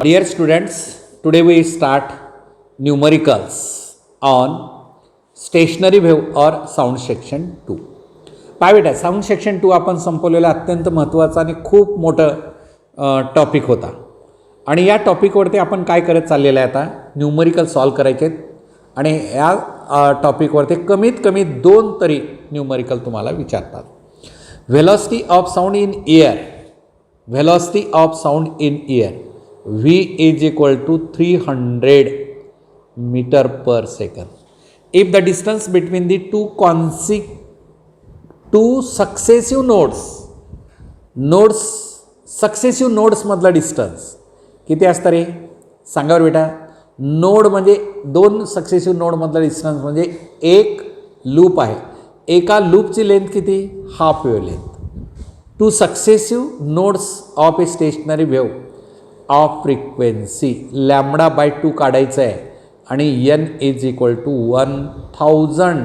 Dear students, today we start numericals on stationary wave or sound section 2. पाय बेटा, sound section 2 आपण संपवलेला अत्यंत महत्त्वाचा आणि खूप मोठं टॉपिक होता आणि या टॉपिकवरती आपण काय करत चाललेलं आहे आता न्यूमरिकल सॉल्व करायचे आहेत आणि या टॉपिकवरती कमीत कमी 2 तरी न्यूमरिकल तुम्हाला विचारतात. Velocity of sound in air, velocity of sound in air v is equal to 300 meter per second. If the distance between the two successive successive nodes मधला डिस्टन्स किती असतं रे सांगा बरं बेटा. नोड म्हणजे 2 सक्सेसिव्ह नोड मधला डिस्टन्स म्हणजे एक लूप आहे, एका लूपची लेंथ किती half wavelength. Two successive nodes of a stationary wave of frequency λ/2 काढायचं आहे आणि n is equal to 1000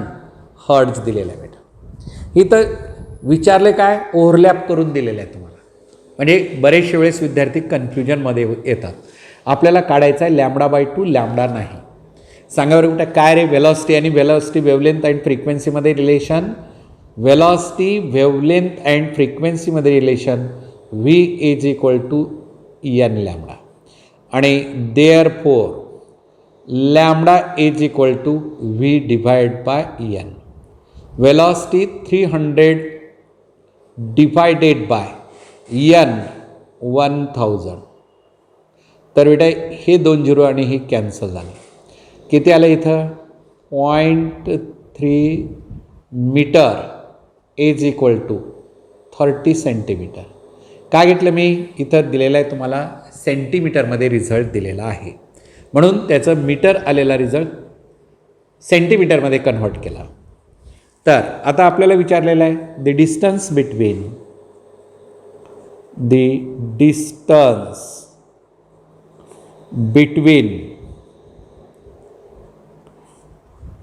hertz दिलेलं आहे बेटा. इथं विचारले काय ओव्हरलॅप करून दिलेलं आहे तुम्हाला, म्हणजे बरेचशे वेळेस विद्यार्थी कन्फ्युजनमध्ये येतात. आपल्याला काढायचं आहे λ/2 लॅम्बडा नाही. सांगा बरं बेटा काय रे वेलॉसिटी आणि वेलॉसिटी वेवलेंथ अँड फ्रिक्वेन्सीमध्ये relation. velocity wavelength and frequency मध्ये relation v is equal to n lambda आणि therefore lambda is equal to v divided by n. velocity 300 divided by n 1000. तर बेटा हे 2 झिरो आणि हे कॅन्सल झालं. किती आलं इथं 0.3 metre is equal to 30 centimetre. काय घेतलं मी इथं दिलेलं आहे तुम्हाला सेंटीमीटरमध्ये रिझल्ट दिलेला आहे म्हणून त्याचं मीटर आलेला रिझल्ट सेंटीमीटरमध्ये कन्व्हर्ट केला. तर आता आपल्याला विचारलेलं आहे the distance between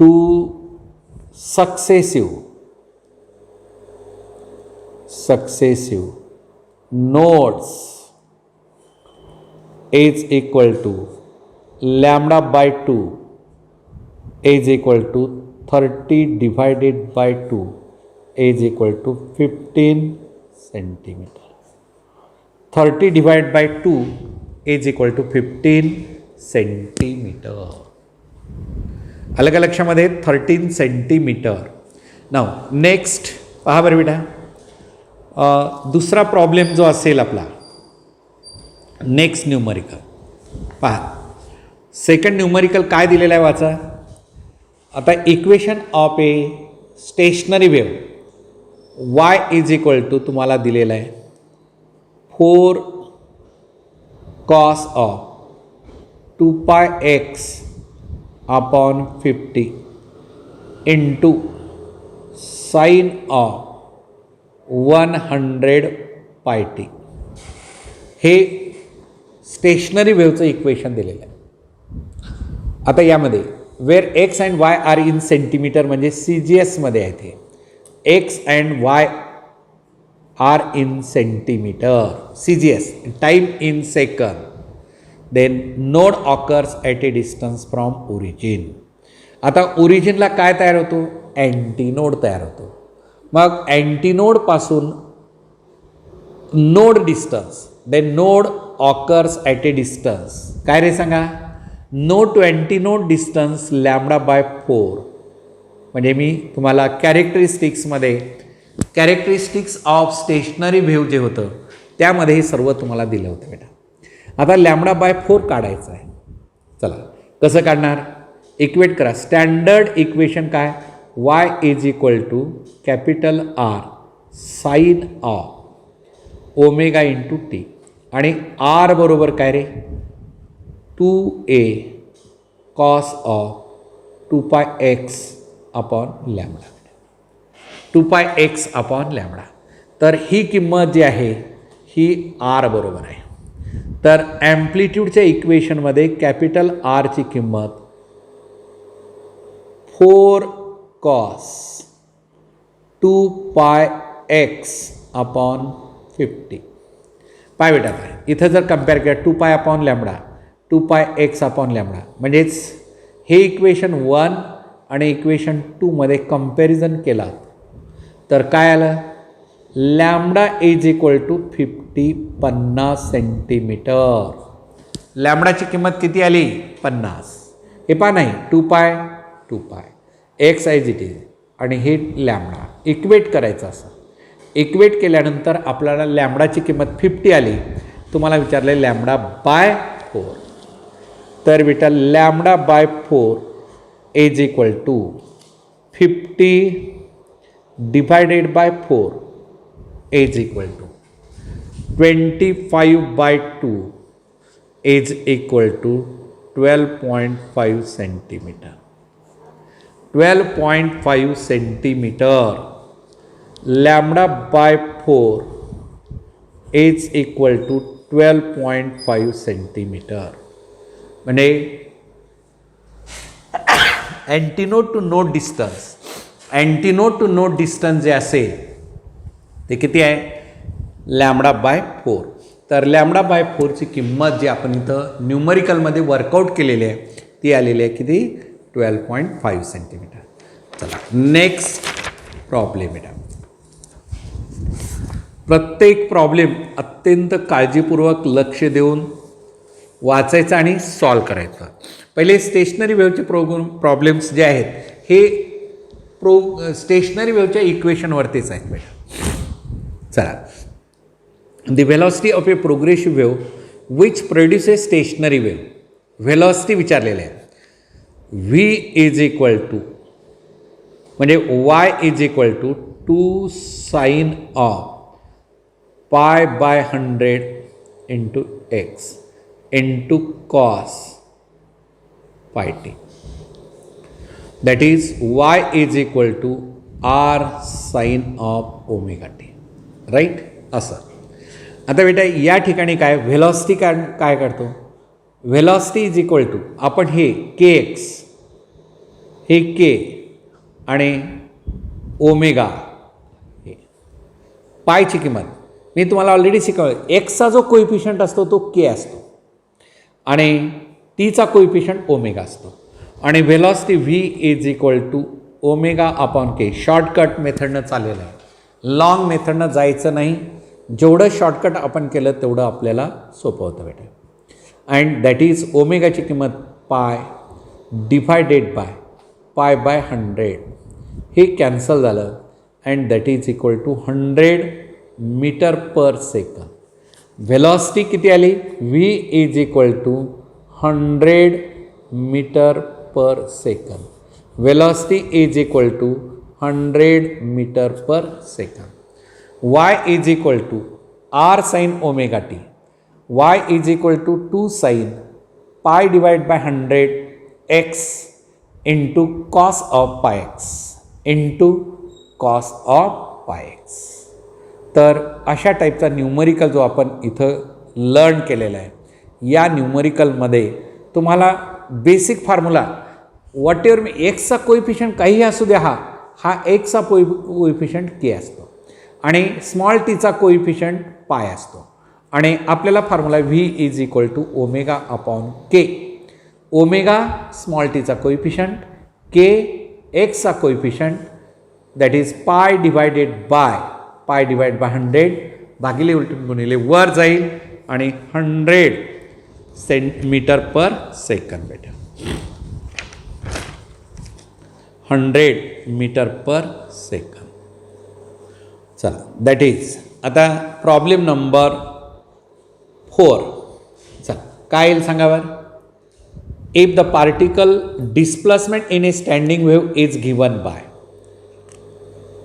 two successive nodes is equal to λ/2 is equal to 30 divided by 2 is equal to 15 centimeter. 30 divided by 2 is equal to 15 centimeter. अलग लक्षामध्ये 13 सेंटीमीटर. नाव नेक्स्ट पहा बरं बेटा, दुसरा प्रॉब्लेम जो असेल आपला नेक्स्ट न्यूमरिकल पहा. सेकंड न्यूमरिकल काय दिलेलं आहे वाचा. आता equation of a stationary wave y is equal to तुम्हाला दिलेलं आहे 4 cos of 2πx upon 50 into sine of 100πt. हे स्टेशनरी वेव्हचं इक्वेशन दिलेलं आहे. आता यामध्ये where x and y are in centimetre म्हणजे CGS मध्ये आहे ते. X and y are in centimetre CGS, time in second. Then node occurs at a distance from origin. आता ओरिजिनला काय तयार होतो अँटीनोड तयार होतो. मग अँटीनोडपासून node distance, then node occurs at a distance काय रे सांगा नोड टू अँटीनोड डिस्टन्स λ/4. म्हणजे मी तुम्हाला कॅरेक्टरिस्टिक्स ऑफ स्टेशनरी व्हेव जे होतं त्यामध्ये हे सर्व तुम्हाला दिलं होतं बेटा. आता λ/4 काढायचं आहे. चला कसं काढणार इक्वेट करा. स्टँडर्ड इक्वेशन काय y is equal to capital R sine of omega into t आणि R बरोबर काय रे 2a cos of 2πx upon lambda. 2πx upon lambda. तर ही किंमत जी आहे ही R बरोबर आहे. तर ॲम्प्लिट्यूडच्या इक्वेशनमध्ये कॅपिटल R ची किंमत 4 cos 2πx अपॉन 50 पाय बेटा पाय इथं जर कम्पेअर केलं 2 पाय अपॉन लॅम्बडा 2 पाय एक्स अपॉन लॅम्बडा म्हणजेच हे इक्वेशन 1 आणि इक्वेशन 2 मध्ये कम्पॅरिझन केला तर काय आलं lambda is equal to 50 centimetre. लॅम्बडाची किंमत किती आली 50. हे पहा नाही 2 पाय एक्स ॲज इट इज आणि हे लॅम्बडा इक्वेट करायचं असं. इक्वेट केल्यानंतर आपल्याला लॅम्बडाची किंमत 50 आली. तुम्हाला विचारले लॅम्बडा बाय 4 तर बेटा lambda by 4 is equal to 50 divided by 4 is equal to 25/2 is equal to 12.5 centimetre. 12.5 centimetre. Lambda by 4 is equal to 12.5 centimetre. म्हणजे अँटीनोड टू नोड डिस्टन्स जे असेल ते किती आहे लॅम्बडा बाय 4. तर लॅम्बडा बाय 4ची किंमत जी आपण इथं न्यूमरिकलमध्ये वर्कआउट केलेली आहे ती आलेली आहे किती 12.5 सेंटीमीटर. चला नेक्स्ट प्रॉब्लेम आहे. प्रत्येक प्रॉब्लेम अत्यंत काळजीपूर्वक लक्ष देऊन वाचायचा आणि सॉल्व करायचा. पहिले स्टेशनरी वेव्हचे प्रॉब्लेम्स जे आहेत हे स्टेशनरी वेव्हच्या इक्वेशनवरतीच आहेत बेटा. चला the velocity of a progressive wave which produces stationary wave. Velocity विचारलेलं आहे. व्ही इज इक्वल टू म्हणजे y is equal to 2 sine of pi by 100 into x into cos pi t. That is y is equal to R sine of omega t. Right असं. आता बेटा या ठिकाणी काय velocity काय काढतो velocity is equal to आपण हे के एक्स हे के आणि ओमेगा हे पायची किंमत मी तुम्हाला ऑलरेडी शिकवलं. एक्सचा जो कोइफिशियंट असतो तो के असतो आणि टीचा कोइफिशियंट ओमेगा असतो आणि velocity V is equal to omega upon K. Shortcut मेथडनं चाललेलं आहे. लॉंग मेथडनं जायचं नाही. जेवढं शॉर्टकट आपण केलं तेवढं आपल्याला सोपं होतं बेटा. अँड दॅट इज ओमेगाची किंमत पाय डिवायडेड बाय पाय बाय 100 हे कॅन्सल झालं and that is equal to 100 metre per second. Velocity किती आली v is equal to 100 metre per second. Velocity is equal to 100 metre per second. y is equal to r sin omega t. y is equal to 2 sin pi divided by 100 x into cos of pi x into cos of pi x. तर अशा टाईपचा numerical जो आपण इथं learn केलेला आहे या न्यूमरिकलमध्ये तुम्हाला बेसिक फॉर्म्युला वॉट एव्हर एक्सचा कोइफिशियंट काहीही असू द्या हा एक्सचा कोइफिशियंट के असतो आणि स्मॉल टीचा कोइफिशियंट पाय असतो आणि आपल्याला formula v is equal to omega upon k. Omega small टीचा कोइफिशियंट के एक्सचा coefficient that is pi divided by 100 भागिले उलटून गुणिले वर जाईल आणि 100 सेंटीमीटर पर सेकंद बेटा. 100 मीटर पर सेकंद. चला दॅट इज आता प्रॉब्लेम नंबर 4. चला काय येईल सांगा बरं. If the particle displacement in a standing wave is given by.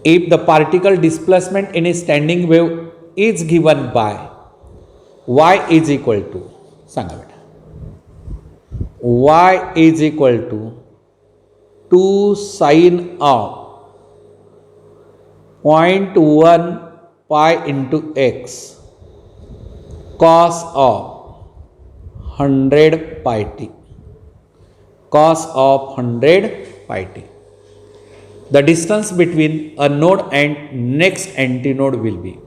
If the particle displacement in a standing wave is given by y is equal to सांगा बेटा y is equal to 2 sine of 0.1 pi into x cos of 100 pi t. Cos of 100 pi t. The distance between a node and next antinode will be.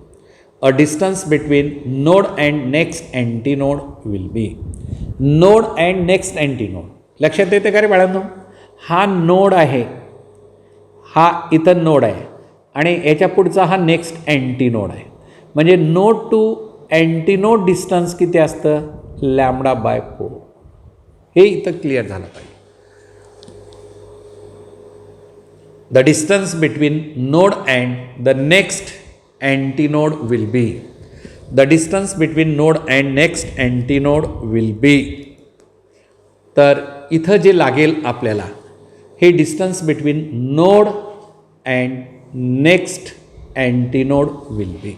A distance between node and next antinode will be. Node and next antinode लक्षात येते का रे बाळांनो? हा node आहे, हा इथं node आहे आणि याच्या पुढचा हा नेक्स्ट अँटीनोड आहे. म्हणजे नोड टू अँटीनोड डिस्टन्स किती असतं? λ/4. हे इथं क्लिअर झालं पाहिजे. The distance between node and the next antinode will be. The distance between node and next antinode will be. तर इथं जे लागेल आपल्याला हे distance between node and next antinode will be.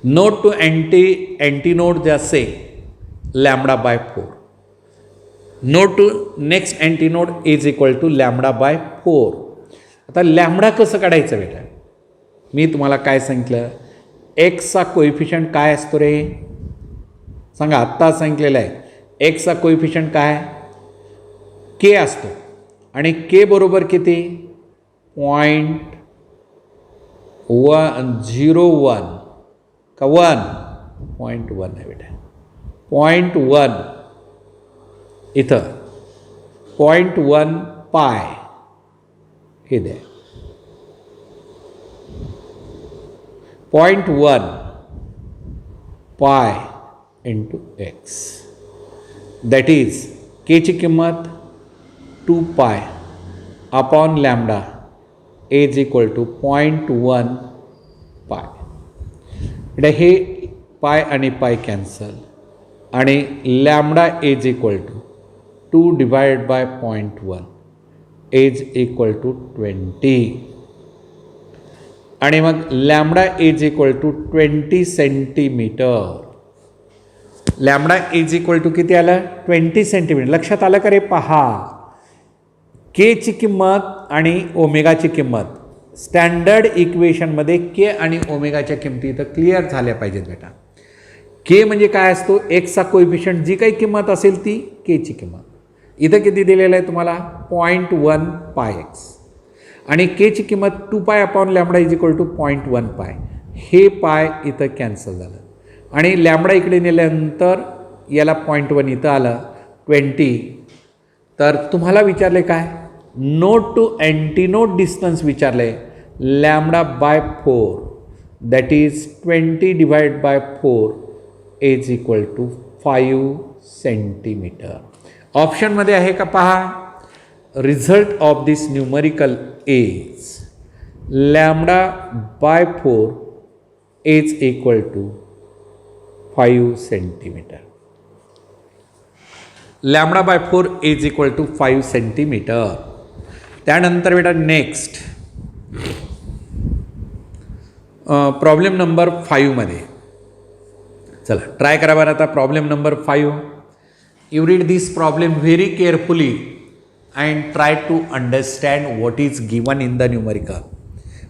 Node to antinode जे असे λ/4. Node to next antinode is equal to λ/4. आता lambda कसं काढायचं बेटा? मी तुम्हाला काय सांगितलं, एक्सचा कोइफिशियंट काय असतो रे? सांगा, आत्ता सांगितलेलं आहे. एक्सचा कोइफिशियंट काय? के असतो. आणि के बरोबर किती? 0.01 का 1? 0.1 आहे बेटा. 0.1 इथं 0.1 पाय हे द्या. 0.1 pi into x. That is केची किंमत 2 pi upon lambda is equal to 0.1 pi. म्हणजे हे पाय आणि पाय कॅन्सल आणि lambda is equal to 2 divide by 0.1 is equal to 20. आणि मग lambda is equal to 20 centimetre. Lambda is equal to किती आलं? 20 सेंटीमीटर. लक्षात आलं का रे? पहा, केची किंमत आणि ओमेगाची किंमत स्टँडर्ड इक्वेशनमध्ये के आणि ओमेगाच्या किंमती इथं क्लिअर झाल्या पाहिजेत बेटा. के म्हणजे काय असतो? एक्सचा कोइफिशियंट जी काही किंमत असेल ती केची किंमत. इथं किती दिलेलं आहे तुम्हाला? 0.1 पाय एक्स. आणि केची किंमत 2 pi upon lambda is equal to 0.1 pi. हे पाय इथं कॅन्सल झालं आणि लॅम्बडा इकडे नेल्यानंतर याला 0.1 इथं आलं 20. तर तुम्हाला विचारले काय? नोड टू अँटीनोड डिस्टन्स विचारले. λ/4 that is 20 divide by 4 is equal to 5 centimetre. ऑप्शनमध्ये आहे का? पहा, result of this numerical is λ/4 is equal to 5 centimetre. λ/4 is equal to 5 centimetre. त्यानंतर बेटा नेक्स्ट प्रॉब्लेम नंबर 5 मध्ये चला ट्राय करा बरं. आता problem number 5. You read this problem very carefully and try to understand what is given in the numerical.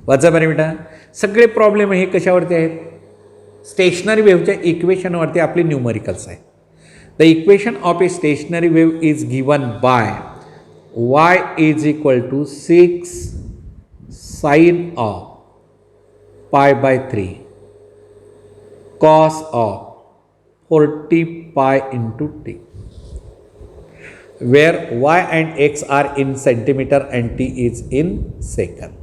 वाचा बरं बेटा. सगळे प्रॉब्लेम हे कशावरती आहेत? स्टेशनरी वेव्हच्या इक्वेशनवरती आपले न्यूमरिकल्स आहेत. The equation of a stationary wave is given by y is equal to 6 sin of π/3 cos of 40 pi into t, where y and x are in centimeter and t is in second.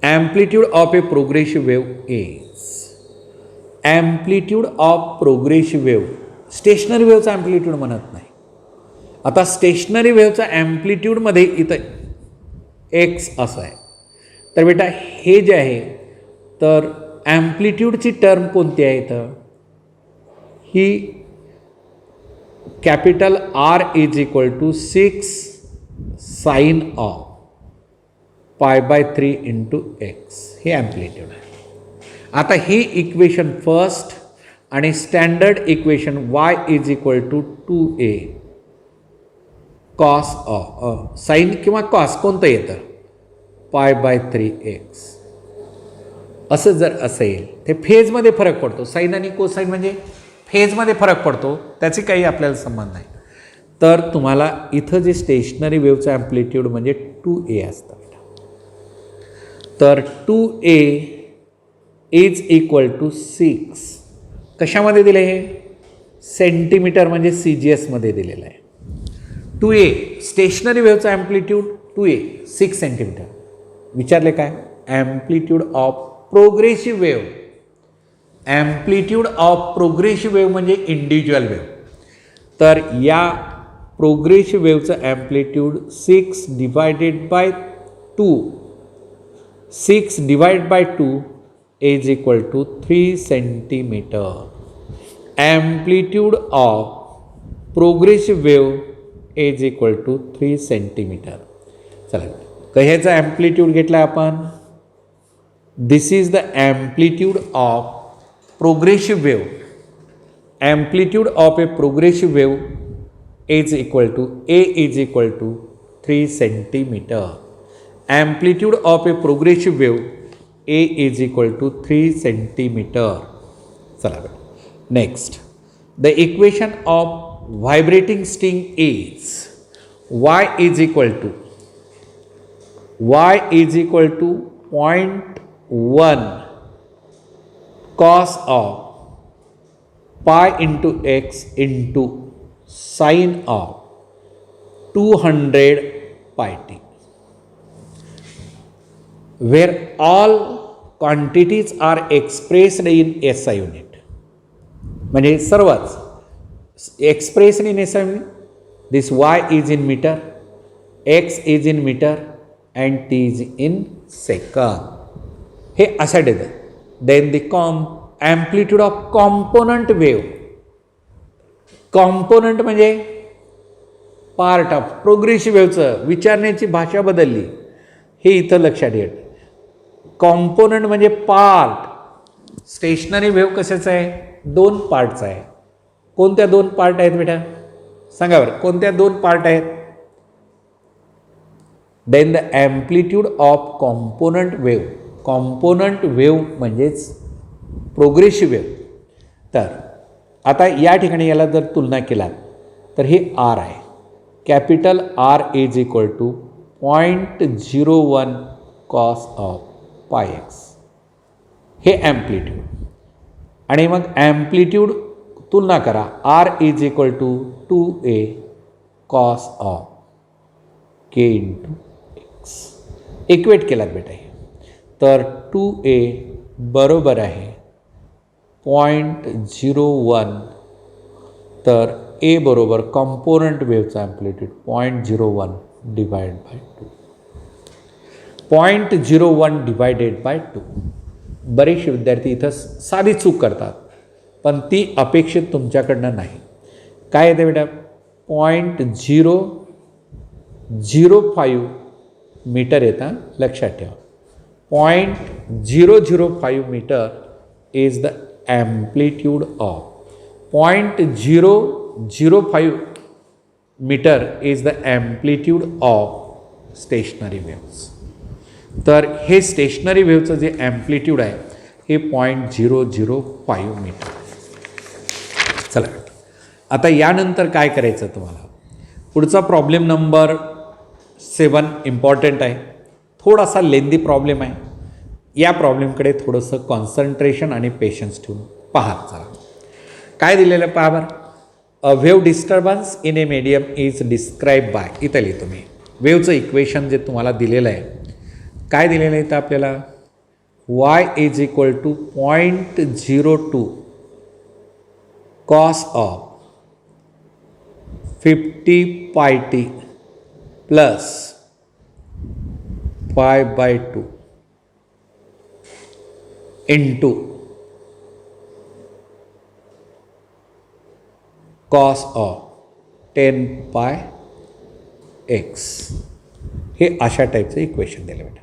Amplitude of a progressive wave is. Amplitude of progressive wave stationary वेव्हचा amplitude म्हणत नाही. आता stationery वेव्हचा ॲम्प्लिट्यूडमध्ये इथं x असं आहे. तर बेटा हे जे आहे तर ॲम्प्लिट्यूडची टर्म कोणती आहे? इथं ही capital R is equal to 6 sin of π/3 into X हे ॲम्प्लिट्यूड आहे. आता ही इक्वेशन फर्स्ट आणि standard equation y is equal to 2a cos of sine किंवा कॉस कोणतं येतं? π/3x असं जर असेल ते फेजमध्ये फरक पडतो. साईन आणि कोसाईन म्हणजे फेजमध्ये फरक पडतो, त्याचे काही आपल्याला संबंध नाही. तर तुम्हाला इथं जे स्टेशनरी वेव्हचं ॲम्प्लिट्यूड म्हणजे 2a असतं. तर 2a इज इक्वल टू 6. कशामध्ये दिलं हे? सेंटीमीटर म्हणजे CGSमध्ये दिलेलं आहे. 2A स्टेशनरी वेव्हचा ॲम्प्लिट्यूड 2A 6 सेंटीमीटर. विचारले काय? Amplitude of progressive wave. Amplitude of progressive wave म्हणजे इंडिव्हिज्युअल वेव्ह. तर या प्रोग्रेसिव्ह वेव्हचं amplitude 6 divided by 2 is equal to 3 centimetre. Amplitude of progressive wave is equal to 3 centimetre. चला ह्याचा amplitude घेतला आपण. This is the amplitude of progressive wave. Amplitude of a progressive wave is equal to A is equal to 3 centimetre. Amplitude of a progressive wave A is equal to 3 centimetre. चला next, the equation of vibrating string is y is equal to 0.1 cos of pi into x into sine of 200 pi t, where all quantities are expressed in SI unit. म्हणजे सर्वच expressed in SI unit. This y is in meter, x is in meter and t is in second. हे अशा देतात. Then the amplitude of component wave. Component म्हणजे part of progressive वेव्हचं विचारण्याची भाषा बदलली. हे इथं लक्षात येत. कॉम्पोनंट म्हणजे पार्ट. स्टेशनरी वेव्ह कशाचं आहे? 2 पार्टचा आहे. कोणत्या 2 पार्ट आहेत बेटा? सांगा बरं, कोणत्या 2 पार्ट आहेत? Then the amplitude of component wave. Component wave म्हणजेच प्रोग्रेसिव्ह वेव्ह. तर आता या ठिकाणी याला जर तुलना केलात तर हे R आहे. Capital R is equal to 0.01 cos of pi x. हे ॲम्प्लिट्यूड. आणि मग ॲम्प्लिट्यूड तुलना करा. R is equal to 2A cos of K into x. Equate केलात बेटा हे. तर 2A बरोबर आहे 0.01. तर A बरोबर कॉम्पोनंट वेव्हचा amplitude 0.01 divide by 2. 0.01 divided by 2. बरेचसे विद्यार्थी इथं साधी चूक करतात, पण ती अपेक्षित तुमच्याकडनं नाही. काय येते बेटा? 0.005 मीटर येतं, लक्षात ठेवा. 0.005 metre is the amplitude of. 0.005 metre is the amplitude of stationary waves. तर हे स्टेशनरी वेव्हचं जे ॲम्प्लिट्यूड आहे हे 0.005 मीटर. चला आता यानंतर काय करायचं तुम्हाला? पुढचा प्रॉब्लेम नंबर 7 इम्पॉर्टंट आहे. थोडासा लेंदी प्रॉब्लेम आहे. या प्रॉब्लेमकडे थोडंसं कॉन्सन्ट्रेशन आणि पेशन्स ठेवून पहा. चला काय दिलेलं आहे पहा बरं. A wave disturbance in a medium is describe by. इथं लिहितो मी वेव्हचं इक्वेशन जे तुम्हाला दिलेलं आहे. काय दिलेलं आहे इथं आपल्याला? y is equal to 0.02 cos of 50 pi t plus pi by 2 into cos of 10 pi x. हे अशा टाईपचं इक्वेशन दिलं बेटा.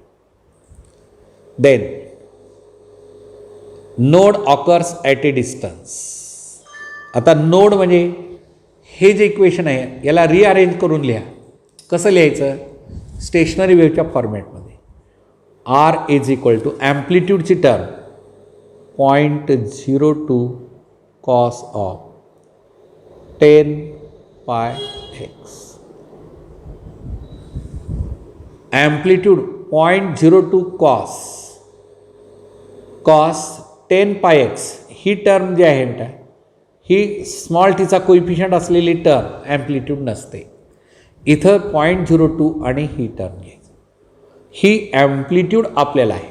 Then node occurs at a distance. आता नोड म्हणजे हे जे इक्वेशन आहे याला रिअरेंज करून लिहा. कसं लिहायचं? स्टेशनरी वेव्हच्या फॉर्मॅटमध्ये. R इज इक्वल टू ॲम्प्लिट्यूडची term 0.02 cos of 10 pi x. Amplitude 0.02 cos cos 10 pi x he term जी आहे बेटा ही स्मॉल टीचा कोइफिशियंट असलेली टर्म ॲम्प्लिट्यूड नसते. इथं 0.02 आणि ही टर्म घ्यायची. ही ॲम्प्लिट्यूड आपल्याला आहे.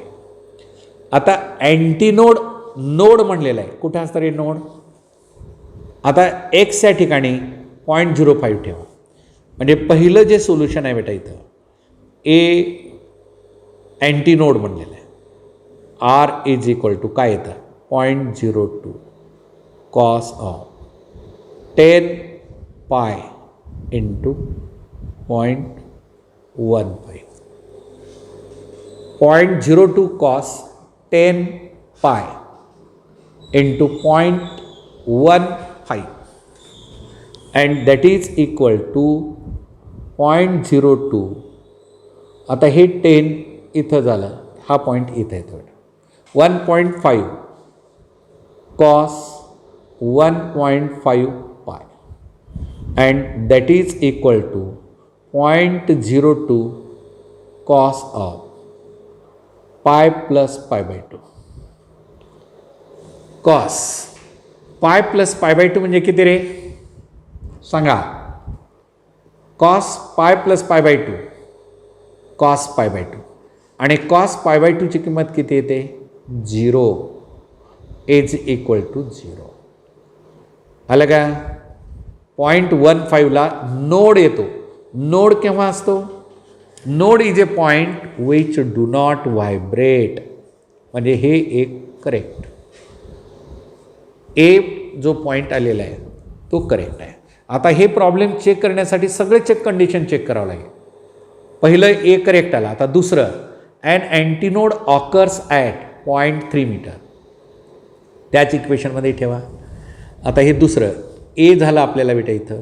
आता अँटीनोड नोड म्हणलेला आहे. कुठे असतं रे नोड? आता एक्सच्या ठिकाणी 0.05 ठेवा. म्हणजे पहिलं जे सोल्युशन आहे बेटा इथं ए अँटीनोड म्हणलेलं आहे. आर इज इक्वल टू काय येतं 0.02 cos of 10 pi into 0.15. 0.02 cos 10 pi into 0.15 and that is equal to 0.02. आता हे 10 इथं झालं, हा पॉईंट इथं येतो. 1.5 cos 1.5 pi and that is equal to 0.02 cos of pi plus pi by 2. Cos pi plus pi by 2 म्हणजे किती रे सांगा? Cos pi plus pi by 2 cos पाय बाय 2 आणि कॉस पाय बाय 2 ची किंमत किती येते 0 इज इक्वल टू 0. आलं का? 0.15ला नोड येतो. नोड केव्हा असतो? Node is a point which do not vibrate. म्हणजे हे एक करेक्ट ए जो पॉईंट आलेला आहे तो करेक्ट आहे. आता हे प्रॉब्लेम चेक करण्यासाठी सगळे कंडिशन चेक करावं लागेल. पहिलं ए करेक्ट आला. आता दुसरं and antinode occurs at 0.3 metre त्याच इक्वेशनमध्ये ठेवा. आता हे दुसरं ए झालं आपल्याला बेटा इथं.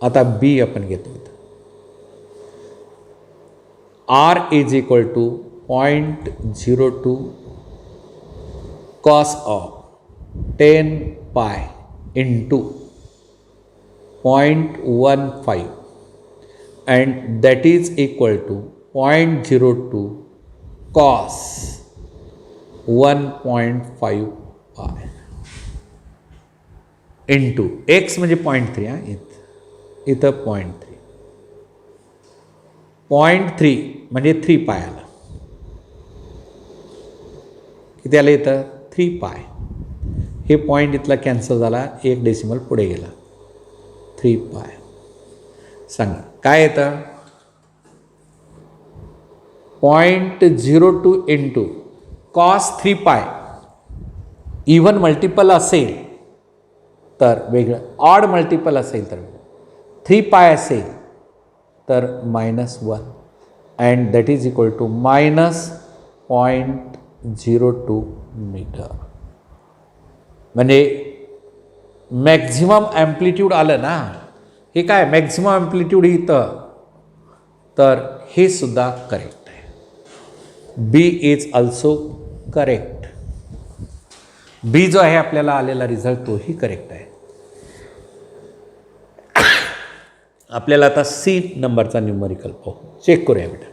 आता बी आपण घेतो इथं. R is equal to 0.02 cos of 10 pi into 0.15 and that is equal to 0.02 cos 1.5 pi into x म्हणजे 0.3 हा इथं 0.3 0.3 म्हणजे 3 पाय आला. किती आलं इथं 3 पाय. हे पॉईंट इथला कॅन्सल झाला, एक डेसिमल पुढे गेला 3 पाय. सांगा काय येतं 0.02 इंटू कॉस 3 पाय. इव्हन मल्टिपल असेल तर वेगळं, ऑड मल्टिपल असेल तर 3 पाय असेल तर -1 and that is equal to -0.02 metre. म्हणजे मॅक्झिमम ॲम्प्लिट्यूड आलं ना. हे काय मॅक्झिमम ॲम्प्लिट्यूड इथं, तर हे सुद्धा करेक्ट आहे. बी इज ऑल्सो करेक्ट. बी जो आहे आपल्याला आलेला रिझल्ट तोही करेक्ट आहे. आपल्याला आता सी नंबरचा न्यूमरिकल पाहू, चेक करूया बेटा.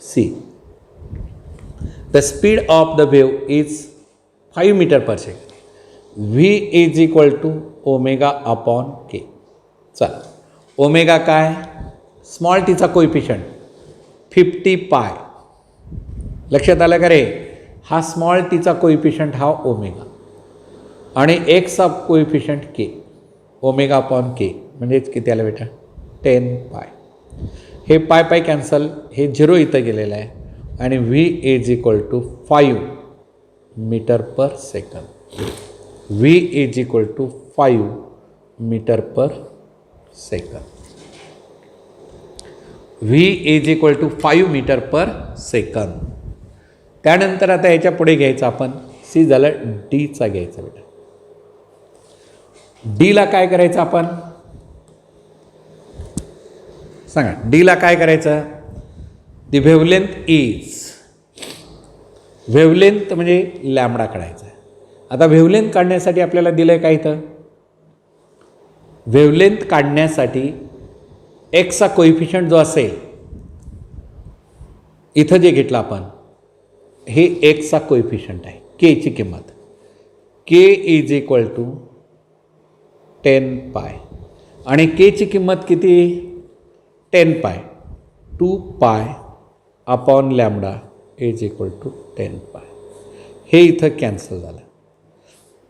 See the speed of the wave is 5 metre per second. V is equal to omega upon K. चला ओमेगा काय? स्मॉल टीचा कोइफिशियंट 50 पाय. लक्षात आलं का रे? हा स्मॉल टीचा कोइफिशियंट हा ओमेगा आणि एक्सचा कोइफिशियंट के. ओमेगा अपॉन के म्हणजेच किती आलं बेटा 10 पाय. हे पाय पाय कॅन्सल, हे 0 इथं गेलेलं आहे आणि v is equal to 5 metre per second. V is equal to 5 metre per second. V is equal to 5 metre per second. त्यानंतर आता याच्या पुढे घ्यायचं आपण सी झालं डीचा घ्यायचा बेटा. डीला काय करायचं आपण सांगा? डीला काय करायचं? दी वेव्हलेंथ इज, वेव्हलेंथ म्हणजे लॅम्बडा काढायचा. आता वेव्हलेंथ काढण्यासाठी आपल्याला दिलं आहे काय इथं? वेव्हलेंथ काढण्यासाठी एक्सचा कोइफिशियंट जो असेल इथं जे घेतला आपण हे एक्सचा कोएफिशियंट आहे, केची किंमत के इज इक्वल टू 10 पाय आणि केची किंमत किती 10 pi 2 pi upon lambda is equal to 10 pi. हे इथं कॅन्सल झालं.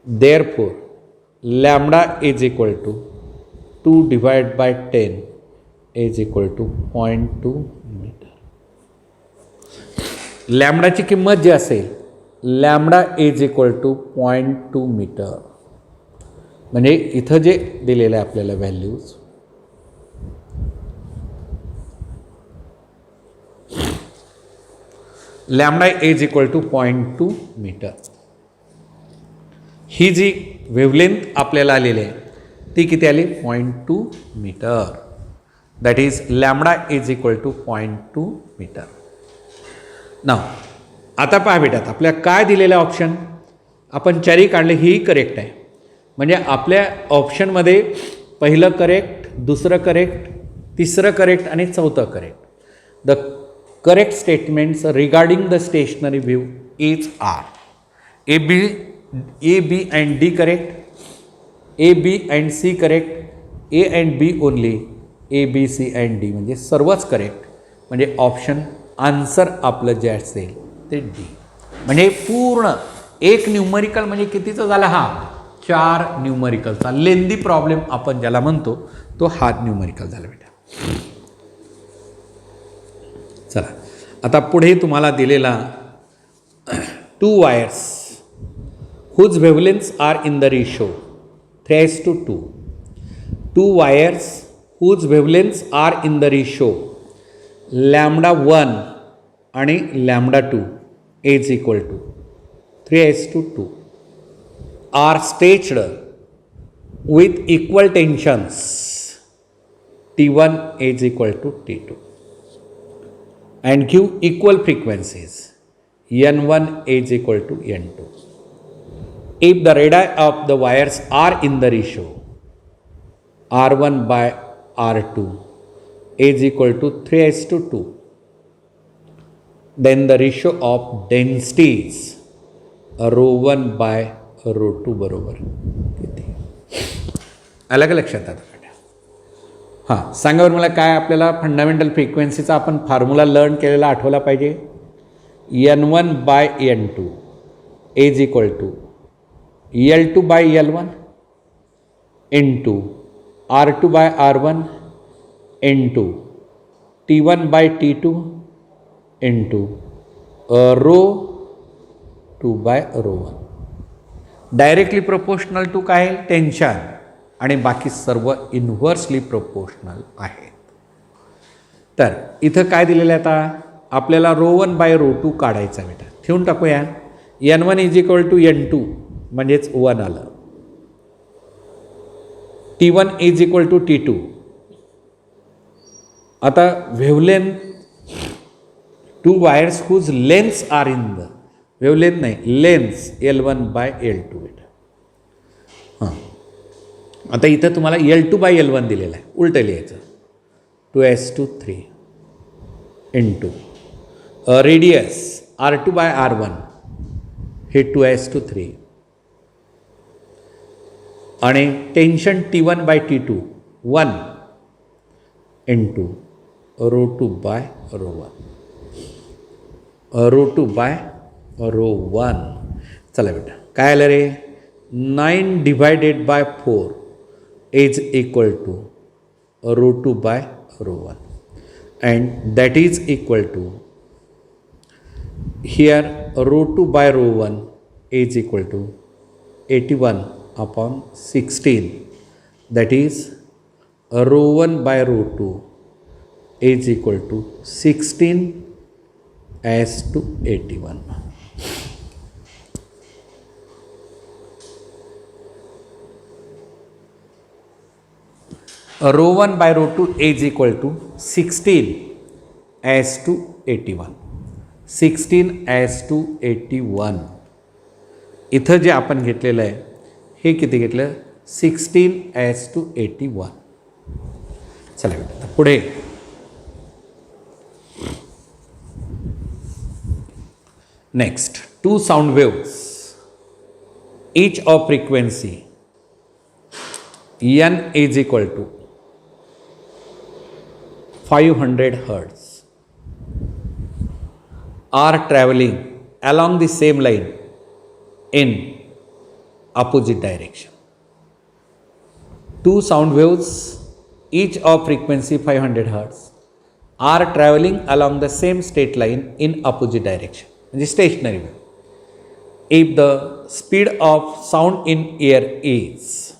Therefore lambda is equal to 2 divide by 10 is equal to 0.2 metre. लॅमडाची किंमत जी असेल lambda is equal to 0.2 metre. म्हणजे इथं जे दिलेलं आहे आपल्याला values lambda is equal to 0.2 metre. ही जी वेव्हलेंथ आपल्याला आलेली आहे ती किती आली 0.2 metre. That is lambda is equal to 0.2 metre. नाव आता पहा बेटात आपल्या काय दिलेलं ऑप्शन आपण चारही काढले हेही करेक्ट आहे. म्हणजे आपल्या ऑप्शनमध्ये पहिलं करेक्ट, दुसरं करेक्ट, तिसरं करेक्ट आणि चौथं correct. The correct statements regarding the stationary view is are A B and D correct, A B and C correct, A and B only, A B C and D म्हणजे सर्वच correct. म्हणजे option answer आपलं जे असेल ते D. म्हणजे पूर्ण एक न्यूमरिकल म्हणजे कितीचा झाला हा 4 न्यूमरिकलचा लेंदी प्रॉब्लेम आपण ज्याला म्हणतो तो हा न्यूमरिकल झाला बेटा. चला आता पुढे तुम्हाला दिलेला 2 wires whose wavelengths are in the ratio 3:2. 2 wires whose wavelengths are in the ratio lambda 1 आणि lambda 2 is equal to 3:2 are stretched with equal tensions T1 is equal to T2 and give equal frequencies N1 is equal to N2. If the radii of the wires are in the ratio R1 by R2 is equal to 3:2, then the ratio of densities ρ1 by ρ2 बरोबर किती. अलग लक्षात आलं. हां सांगा बरं मला काय आपल्याला फंडामेंटल फ्रिक्वेन्सीचा आपण फॉर्म्युला लर्न केलेला आठवला पाहिजे. N1 by N2 is equal to L2 by L1 into R2 by R1 into T1 by T2 into ρ2 by ρ1. Directly proportional to काय टेन्शन आणि बाकी सर्व इन्व्हर्सली प्रोपोर्शनल आहेत. तर इथं काय दिलेलं आहे आता आपल्याला ρ1 बाय ρ2 काढायचा बेटा. ठेवून टाकूया. N1 is equal to N2 म्हणजेच 1 आलं. T1 is equal to T2. आता wavelength 2 wires whose lengths are in the wavelength नाही लेन्थ्स L1 बाय L2 बेटा. हां आता इथं तुम्हाला L2 बाय L1 दिलेलं आहे. उलटं लिहायचं 2:3 into radius R2 by R1 हे 2:3 आणि tension T1 by T2 1 into ρ2 by ρ1 ρ2 by ρ1. चला बेटा काय आलं रे 9 divided by 4 is equal to ρ2 by ρ1 and that is equal to here ρ2 by ρ1 is equal to 81 upon 16. That is ρ1 by ρ2 is equal to 16 as to 81. ρ1 by ρ2 is equal to 16 as to 81. 16 as to 81. इथं जे आपण घेतलेलं आहे हे किती घेतलं 16 as to 81. चला पुढे Next, two sound waves, each of frequency n is equal to 500 hertz are traveling along the same line in opposite direction. Two sound waves, each of frequency 500 hertz, are traveling along the same straight line in opposite direction. The stationary wave. If the speed of sound in air is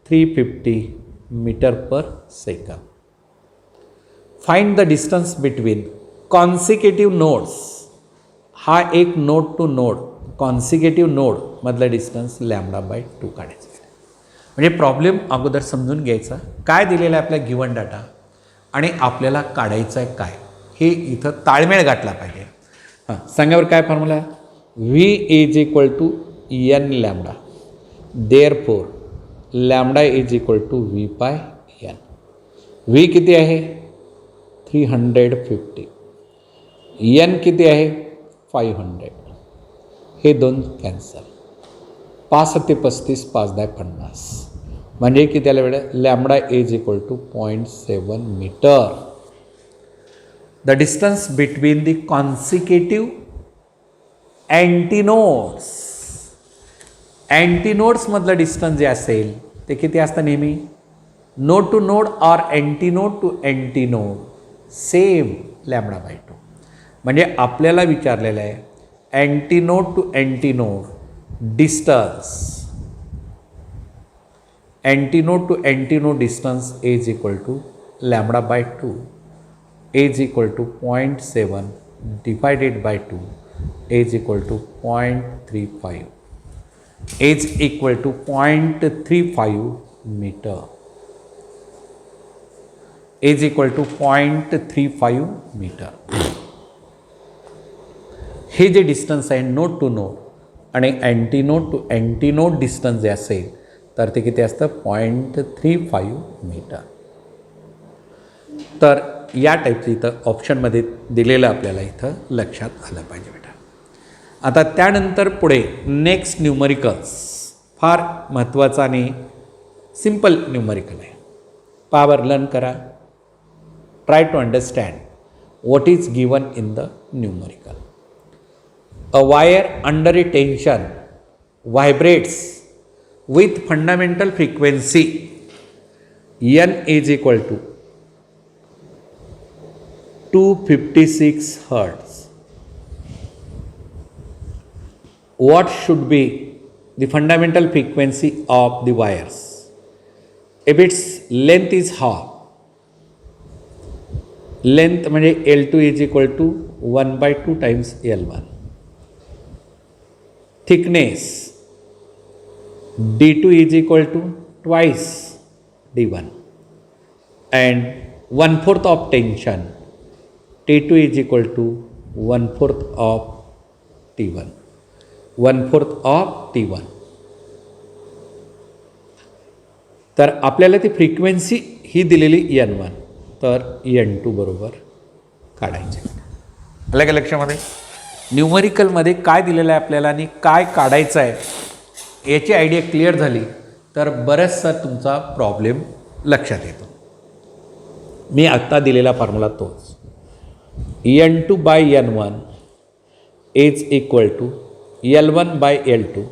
350 meter per second. Find the distance between consecutive nodes. हा एक node to node consecutive node मधला distance λ/2 काढायचा. म्हणजे problem अगोदर समजून घ्यायचा, काय दिलेला आहे आपल्या गिवन डाटा आणि आपल्याला काढायचं आहे काय, हे इथं ताळमेळ गाठला पाहिजे. हां, सांगा बरं काय formula. V is equal to n lambda, therefore lambda is equal to v by n. V किती आहे 350, एन किती आहे 500. हे दोन कॅन्सल. 5 ते 35, 5 10 50, म्हणजे किती आला वेळ lambda is equal to 0.7 metre. The distance between the consecutive antinodes, अँटीनोड्समधलं डिस्टन्स जे असेल ते किती असतं नेहमी, नोड टू नोड और अँटीनोड टू अँटीनोड सेम λ/2. म्हणजे आपल्याला विचारलेलं आहे antinode to antinode distance, antinode to antinode distance is equal to λ/2 is equal to 0.7 divided by 2 is equal to 0.35 is equal to 0.35 metre is equal to 0.35 metre. हे जे distance आहे node to node आणि antinode to antinode distance जे असेल तर ते किती असतं 0.35 मीटर. तर या टाईपचं इथं ऑप्शनमध्ये दिलेलं आपल्याला इथं लक्षात आलं पाहिजे बेटा. आता त्यानंतर पुढे नेक्स्ट न्यूमरिकल्स, फार महत्त्वाचा आणि सिम्पल न्यूमरिकल आहे. पॉवर लर्न करा. Try to understand what is given in the numerical. A wire under a tension vibrates with fundamental frequency n is equal to 256 hertz. What should be the fundamental frequency of the wires if its length is half? Length म्हणजे L2 is equal to 1/2 times L1. Thickness D2 is equal to twice D1 and 1/4 of tension T2 is equal to 1/4 of T1, 1/4 of T1. तर आपल्याला ती frequency ही दिलेली N1, तर N2 बरोबर काढायचे. आलं का लक्षामध्ये. न्यूमरिकलमध्ये काय दिलेलं आहे आपल्याला आणि काय काढायचं आहे याची आयडिया क्लिअर झाली तर बरेचसा तुमचा प्रॉब्लेम लक्षात येतो. मी आत्ता दिलेला फॉर्म्युला तोच, N2/N1 is equal to L1/L2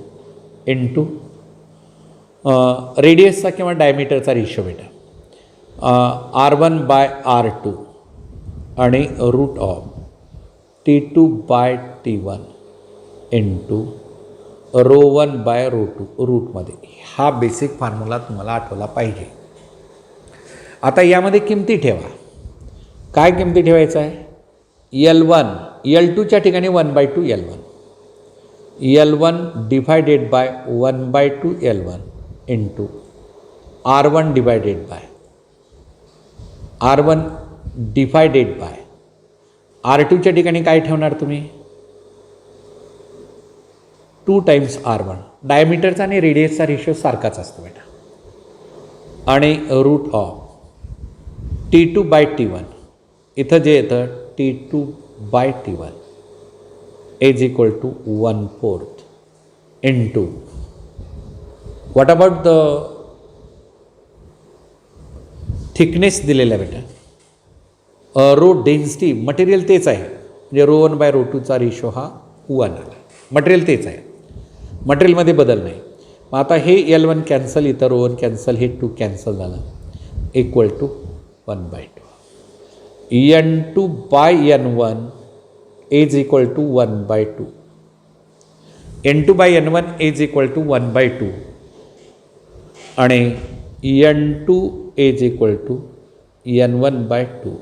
into रेडियसचा किंवा डायमीटरचा रेशो बेटा R1/R2 आणि रूट ऑफ T2/T1 इंटू ρ1/ρ2 रूटमध्ये. हा बेसिक फॉर्म्युला तुम्हाला आठवला पाहिजे. आता यामध्ये किमती ठेवा. काय किमती ठेवायचं आहे, L1 L2च्या ठिकाणी 1/2 L1, L1 divided by 1/2 L1 into R1 divided by R1 divided by R2च्या ठिकाणी काय ठेवणार तुम्ही 2 टाइम्स R1. डायमीटरचा आणि रेडियसचा रेशो सारखाच असतो बेटा. आणि रूट ऑफ T2/T1 इथं जे येतं T2/T1 is equal to 1/4 into, what about the thickness दिलेला आहे बेटा, रो डेन्सिटी मटेरियल तेच आहे, म्हणजे ρ1/ρ2चा रेशो हा 1 आला, मटेरियल तेच आहे, मटेरियलमध्ये बदल नाही. मग आता हे L1 कॅन्सल, इथं ρ1 कॅन्सल, हे 2 कॅन्सल झालं, equal to 1/2. N2/N1 is equal to 1/2. N2/N1 is equal to 1/2 आणि N2 is equal to N1/2.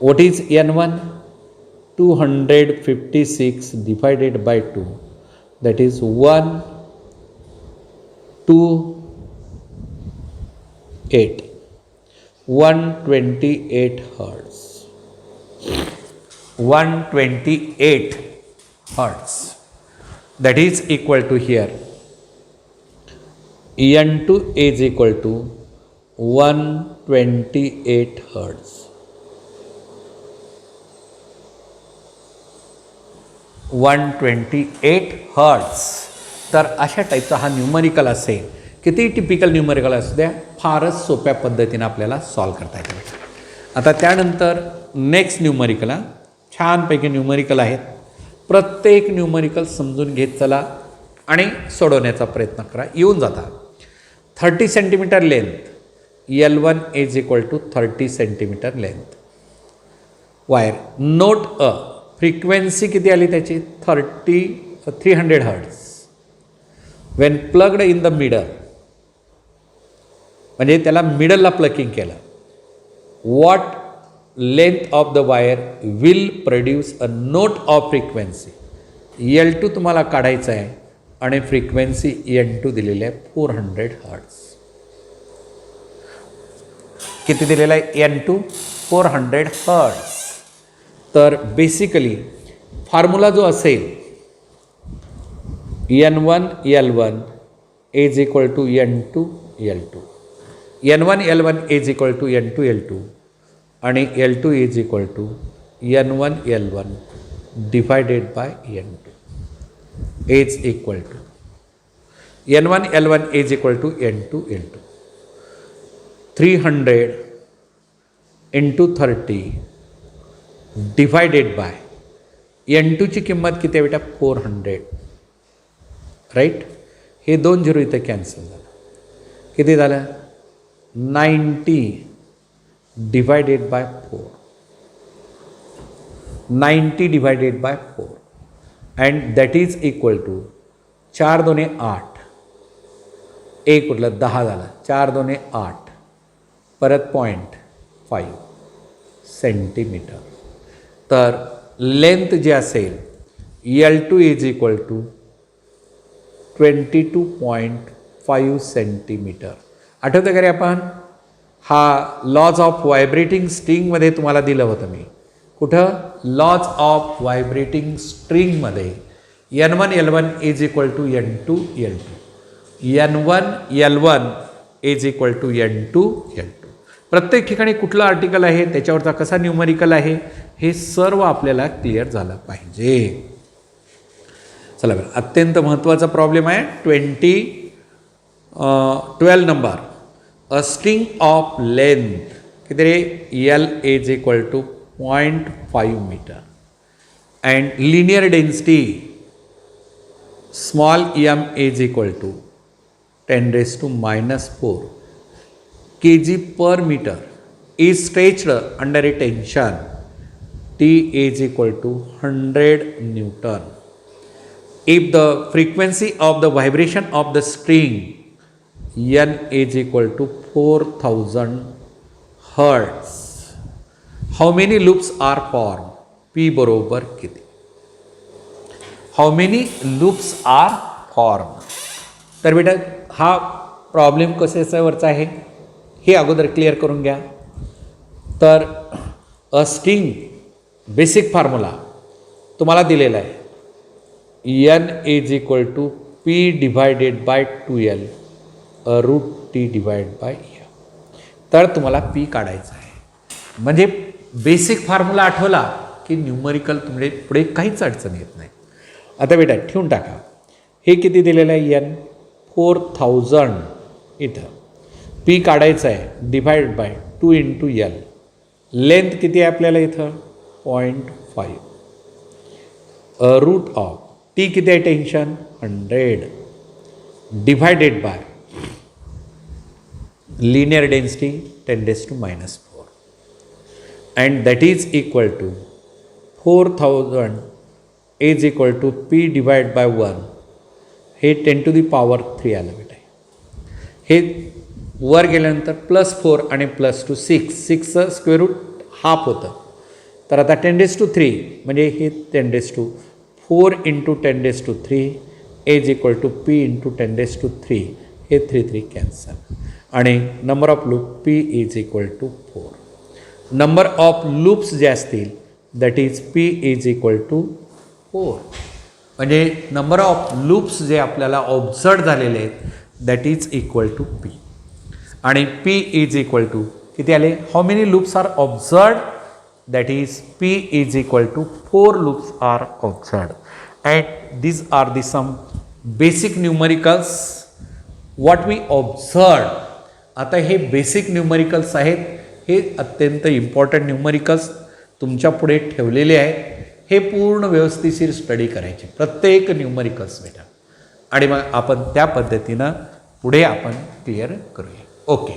What is N1? 256 divided by 2, that is 1, 2, 8, 128 hertz. 128 hertz. That is equal to here. N2 is equal to 128 hertz. 128 hertz. तर अशा टाईपचा हा numerical असेल. किती typical numerical असू द्या, फारच सोप्या पद्धतीने आपल्याला सॉल्व करता येते. आता त्यानंतर नेक्स्ट न्यूमरिकल, छानपैकी न्यूमरिकल आहेत. प्रत्येक न्यूमरिकल समजून घेत चला आणि सोडवण्याचा प्रयत्न करा, येऊन जाता. 30 centimetre length, L1 is equal to 30 centimetre length. Wire note a, frequency किती आली त्याची, 300 hertz. When plugged in the middle, म्हणजे त्याला मिडलला प्लकिंग केलं. What length of the wire will produce a note of frequency. L2 तुम्हाला काढायचं आहे आणि फ्रिक्वेन्सी N2 दिलेली आहे 400 हर्ट्ज. किती दिलेला आहे N2? 400 हर्ट्ज. तर बेसिकली फॉर्म्युला जो असेल N1 L1 is equal to N2 L2, N1 L1 is equal to N2 L2 आणि L2 is equal to N1 L1 divided by N2 is equal to N1 L1 is equal to N2 L2. 300 into 30 divided by N2 ची किंमत किती आहे बेटा, 400. Right, हे 2 zero इथे cancel झालं. किती झालं, 90 divided by 4. 90 divided by 4 and that is equal to 4 2 8, एक उरलं 10 झालं, 4 2 8, परत 0.5 सेंटीमीटर. तर लेंथ जे असेल L2 is equal to 22.5 centimetre. आठवतं का रे आपण, हा लॉज ऑफ व्हायब्रेटिंग स्ट्रिंगमध्ये तुम्हाला दिलं होतं मी. कुठं, लॉज ऑफ व्हायब्रेटिंग स्ट्रिंगमध्ये N1 L1 is equal to N2 L2, N1 L1 is equal to N2 L2. प्रत्येक ठिकाणी कुठलं आर्टिकल आहे, त्याच्यावरचा कसा न्यूमरिकल आहे, हे सर्व आपल्याला क्लिअर झालं पाहिजे. चला बरं, अत्यंत महत्त्वाचा प्रॉब्लेम आहे 12 number. A string of length किती रे, L is equal to 0.5 metre and linear density small m is equal to 10⁻⁴ kg per meter is stretched under a tension T is equal to 100 Newton. If the frequency of the vibration of the string N is equal to 4000 hertz, how many loops are formed? P बरोबर किती? How many loops are formed? तर बेटा हा problem कशावरचा आहे हे अगोदर clear करून घ्या. तर अ स्ट्रिंग बेसिक फॉर्म्युला तुम्हाला दिलेला आहे, N is equal to P divided by 2L √T divide by M. तर तुम्हाला P काढायचं आहे. म्हणजे बेसिक फॉर्म्युला आठवला की न्यूमरिकल तुमचे पुढे काहीच अडचण येत नाही. आता बेटा ठेवून टाका. हे किती दिलेलं आहे एन 4000 इथं पी काढायचं आहे divide by 2 into L. Length किती आहे आपल्याला इथं 0.5 रूट ऑफ टी किती आहे tension 100 divided by linear density 10⁻⁴ and that is equal to 4000 is equal to p divided by 1 हे 10⁻³ आलं बेटा. हे वर गेल्यानंतर +4 आणि +2 6चं स्क्वेअर रूट हाफ होतं. तर आता 10⁻³ म्हणजे हे 10⁻4 into 10⁻³ is equal to P into 10⁻³ हे 3 कॅन्सल आणि number of loop P is equal to 4. Number of loops जे असतील that is P is equal to 4. म्हणजे नंबर ऑफ लूप्स जे आपल्याला ऑब्झर्व झालेले आहेत that is equal to P. आणि पी इज इक्वल टू किती आले how many loops are observe that is P is equal to 4 loops are observe. And these are the some basic numericals what we observe. आता हे basic numericals आहेत. हे अत्यंत important numericals तुमच्या पुढे ठेवलेले आहेत. हे पूर्ण व्यवस्थिशीर स्टडी करायचे प्रत्येक न्यूमरिकल्स बेटा आणि मग आपण त्या पद्धतीनं पुढे आपण क्लिअर करूया. ओके.